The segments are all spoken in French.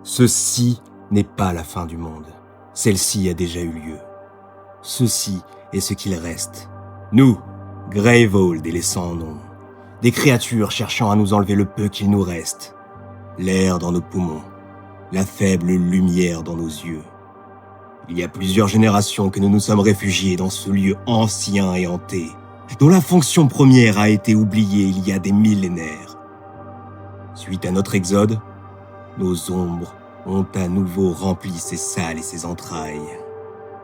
Ceci n'est pas la fin du monde. Celle-ci a déjà eu lieu. Ceci est ce qu'il reste. Nous, Greyvold et les sans-nom, des créatures cherchant à nous enlever le peu qu'il nous reste. L'air dans nos poumons, la faible lumière dans nos yeux. Il y a plusieurs générations que nous nous sommes réfugiés dans ce lieu ancien et hanté, dont la fonction première a été oubliée il y a des millénaires. Suite à notre exode, nos ombres ont à nouveau rempli ces salles et ces entrailles.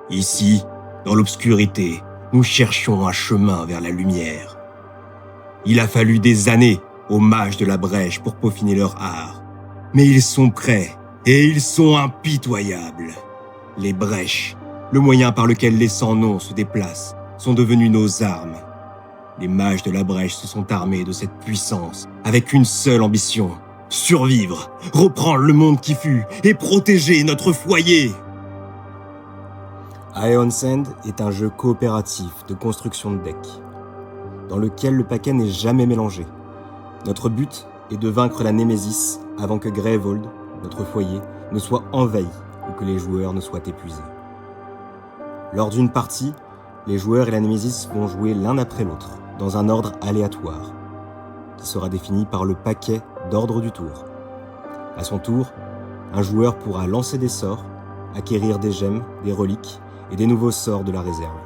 Ici, dans l'obscurité, nous cherchions un chemin vers la lumière. Il a fallu des années aux mages de la brèche pour peaufiner leur art. Mais ils sont prêts et ils sont impitoyables. Les brèches, le moyen par lequel les sans-noms se déplacent, sont devenus nos armes. Les mages de la brèche se sont armés de cette puissance avec une seule ambition: survivre, reprendre le monde qui fut et protéger notre foyer. Aeon Sand est un jeu coopératif de construction de decks, dans lequel le paquet n'est jamais mélangé. Notre but est de vaincre la Némésis avant que Greyvold, notre foyer, ne soit envahi ou que les joueurs ne soient épuisés. Lors d'une partie, les joueurs et la Némésis vont jouer l'un après l'autre, dans un ordre aléatoire, qui sera défini par le paquet d'ordre du tour. À son tour, un joueur pourra lancer des sorts, acquérir des gemmes, des reliques et des nouveaux sorts de la réserve.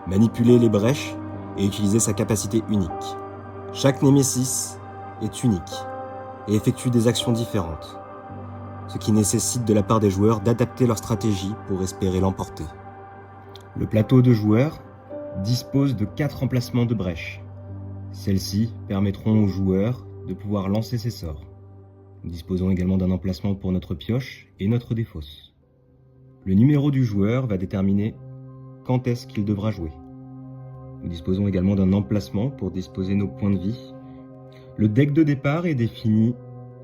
Manipuler les brèches et utiliser sa capacité unique. Chaque Némésis est unique et effectue des actions différentes, ce qui nécessite de la part des joueurs d'adapter leur stratégie pour espérer l'emporter. Le plateau de joueurs dispose de 4 emplacements de brèches. Celles-ci permettront aux joueurs de pouvoir lancer ses sorts. Nous disposons également d'un emplacement pour notre pioche et notre défausse. Le numéro du joueur va déterminer quand est-ce qu'il devra jouer. Nous disposons également d'un emplacement pour disposer nos points de vie. Le deck de départ est défini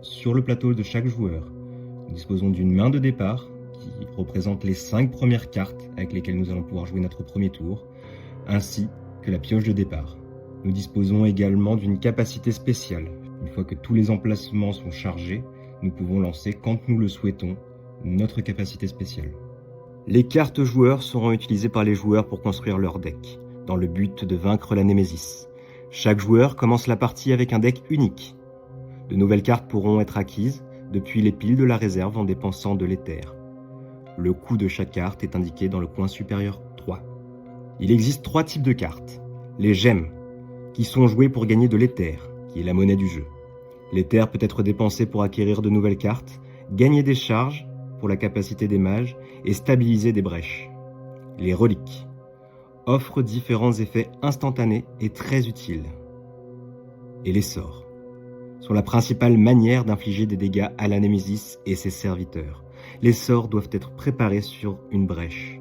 sur le plateau de chaque joueur. Nous disposons d'une main de départ qui représente les 5 premières cartes avec lesquelles nous allons pouvoir jouer notre premier tour, ainsi que la pioche de départ. Nous disposons également d'une capacité spéciale. Une fois que tous les emplacements sont chargés, nous pouvons lancer, quand nous le souhaitons, notre capacité spéciale. Les cartes joueurs seront utilisées par les joueurs pour construire leur deck, dans le but de vaincre la Némésis. Chaque joueur commence la partie avec un deck unique. De nouvelles cartes pourront être acquises depuis les piles de la réserve en dépensant de l'éther. Le coût de chaque carte est indiqué dans le coin supérieur 3. Il existe 3 types de cartes. Les gemmes, qui sont jouées pour gagner de l'éther, qui est la monnaie du jeu. L'éther peut être dépensé pour acquérir de nouvelles cartes, gagner des charges pour la capacité des mages et stabiliser des brèches. Les reliques offrent différents effets instantanés et très utiles. Et les sorts sont la principale manière d'infliger des dégâts à la Némésis et ses serviteurs. Les sorts doivent être préparés sur une brèche.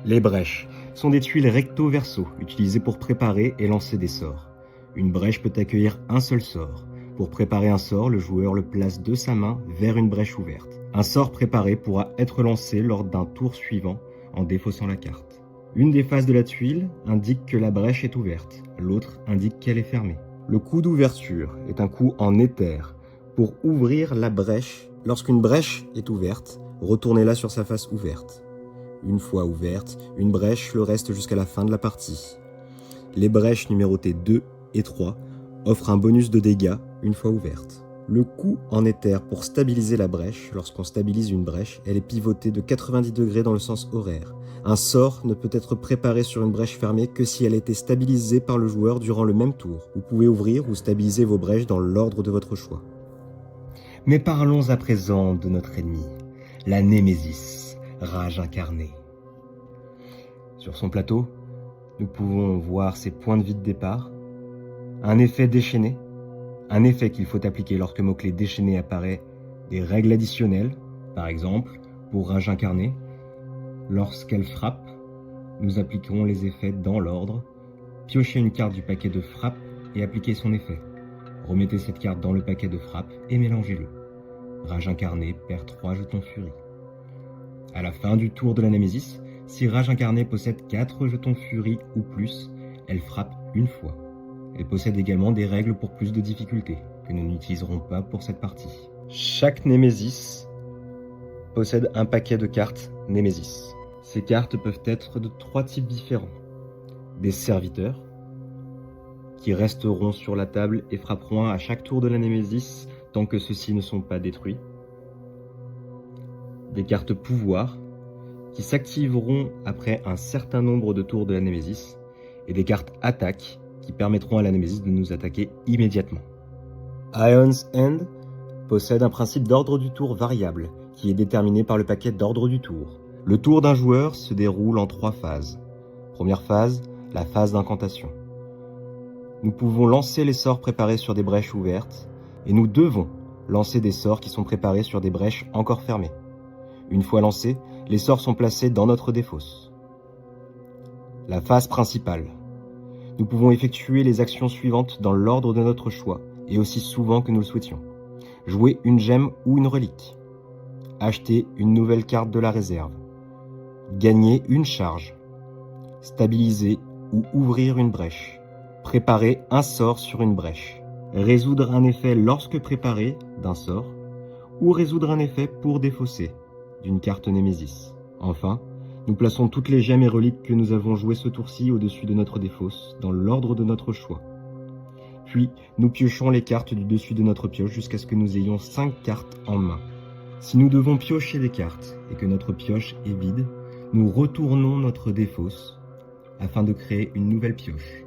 Les brèches sont des tuiles recto-verso utilisées pour préparer et lancer des sorts. Une brèche peut accueillir un seul sort. Pour préparer un sort, le joueur le place de sa main vers une brèche ouverte. Un sort préparé pourra être lancé lors d'un tour suivant en défaussant la carte. Une des faces de la tuile indique que la brèche est ouverte, l'autre indique qu'elle est fermée. Le coup d'ouverture est un coup en éther. Pour ouvrir la brèche, lorsqu'une brèche est ouverte, retournez-la sur sa face ouverte. Une fois ouverte, une brèche le reste jusqu'à la fin de la partie. Les brèches numérotées 2 et 3 offrent un bonus de dégâts une fois ouverte. Le coup en éther pour stabiliser la brèche. Lorsqu'on stabilise une brèche, elle est pivotée de 90 degrés dans le sens horaire. Un sort ne peut être préparé sur une brèche fermée que si elle a été stabilisée par le joueur durant le même tour. Vous pouvez ouvrir ou stabiliser vos brèches dans l'ordre de votre choix. Mais parlons à présent de notre ennemi, la Némésis, rage incarnée. Sur son plateau, nous pouvons voir ses points de vie de départ, un effet déchaîné, un effet qu'il faut appliquer lorsque mot-clé déchaîné apparaît, des règles additionnelles, par exemple, pour rage incarnée. Lorsqu'elle frappe, nous appliquerons les effets dans l'ordre. Piochez une carte du paquet de frappe et appliquez son effet. Remettez cette carte dans le paquet de frappe et mélangez-le. Rage incarnée perd 3 jetons furie. À la fin du tour de la Némésis, si Rage incarnée possède 4 jetons furie ou plus, elle frappe une fois. Elle possède également des règles pour plus de difficulté, que nous n'utiliserons pas pour cette partie. Chaque Némésis possède un paquet de cartes Némésis. Ces cartes peuvent être de 3 types différents. Des serviteurs, qui resteront sur la table et frapperont à chaque tour de la Némésis tant que ceux-ci ne sont pas détruits. Des cartes pouvoir, qui s'activeront après un certain nombre de tours de la Némésis, et des cartes attaque, qui permettront à la Némésis de nous attaquer immédiatement. Ion's End possède un principe d'ordre du tour variable, qui est déterminé par le paquet d'ordre du tour. Le tour d'un joueur se déroule en 3 phases. Première phase, la phase d'incantation. Nous pouvons lancer les sorts préparés sur des brèches ouvertes, et nous devons lancer des sorts qui sont préparés sur des brèches encore fermées. Une fois lancés, les sorts sont placés dans notre défausse. La phase principale. Nous pouvons effectuer les actions suivantes dans l'ordre de notre choix, et aussi souvent que nous le souhaitions. Jouer une gemme ou une relique. Acheter une nouvelle carte de la réserve. Gagner une charge. Stabiliser ou ouvrir une brèche. Préparer un sort sur une brèche. Résoudre un effet lorsque préparé d'un sort. Ou résoudre un effet pour défausser d'une carte Némésis. Enfin, nous plaçons toutes les gemmes et reliques que nous avons jouées ce tour-ci au-dessus de notre défausse, dans l'ordre de notre choix. Puis, nous piochons les cartes du dessus de notre pioche jusqu'à ce que nous ayons 5 cartes en main. Si nous devons piocher des cartes et que notre pioche est vide, nous retournons notre défausse afin de créer une nouvelle pioche.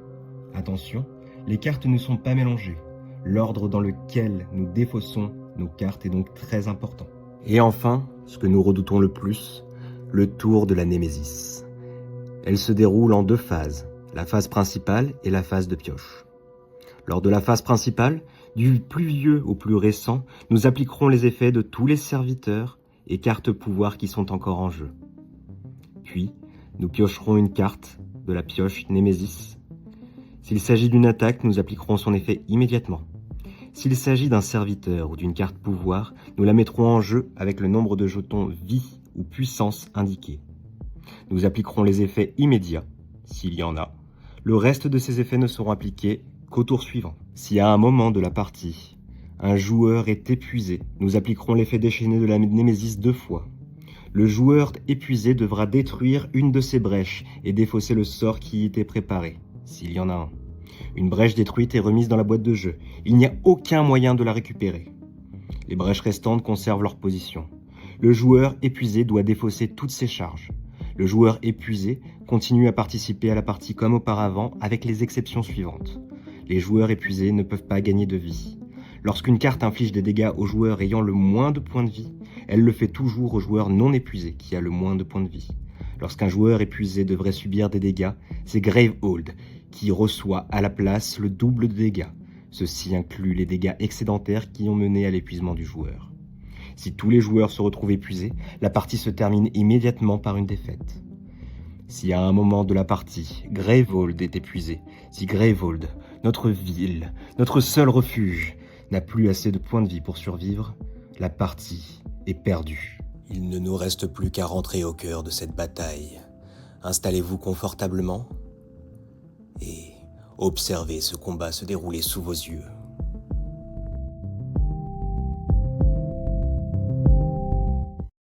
Attention, les cartes ne sont pas mélangées. L'ordre dans lequel nous défaussons nos cartes est donc très important. Et enfin, ce que nous redoutons le plus, le tour de la Némésis. Elle se déroule en 2 phases, la phase principale et la phase de pioche. Lors de la phase principale, du plus vieux au plus récent, nous appliquerons les effets de tous les serviteurs et cartes pouvoir qui sont encore en jeu. Puis, nous piocherons une carte de la pioche Némésis. S'il s'agit d'une attaque, nous appliquerons son effet immédiatement. S'il s'agit d'un serviteur ou d'une carte pouvoir, nous la mettrons en jeu avec le nombre de jetons vie ou puissance indiqués. Nous appliquerons les effets immédiats, s'il y en a. Le reste de ces effets ne seront appliqués qu'au tour suivant. Si à un moment de la partie, un joueur est épuisé, nous appliquerons l'effet déchaîné de la Némésis 2 fois. Le joueur épuisé devra détruire une de ces brèches et défausser le sort qui y était préparé, s'il y en a un. Une brèche détruite est remise dans la boîte de jeu. Il n'y a aucun moyen de la récupérer. Les brèches restantes conservent leur position. Le joueur épuisé doit défausser toutes ses charges. Le joueur épuisé continue à participer à la partie comme auparavant avec les exceptions suivantes. Les joueurs épuisés ne peuvent pas gagner de vie. Lorsqu'une carte inflige des dégâts au joueur ayant le moins de points de vie, elle le fait toujours au joueur non épuisé qui a le moins de points de vie. Lorsqu'un joueur épuisé devrait subir des dégâts, c'est Gravehold qui reçoit à la place le double de dégâts. Ceci inclut les dégâts excédentaires qui ont mené à l'épuisement du joueur. Si tous les joueurs se retrouvent épuisés, la partie se termine immédiatement par une défaite. Si à un moment de la partie, Gravehold est épuisé, si Gravehold, notre ville, notre seul refuge, n'a plus assez de points de vie pour survivre, la partie est perdue. Il ne nous reste plus qu'à rentrer au cœur de cette bataille. Installez-vous confortablement et observez ce combat se dérouler sous vos yeux.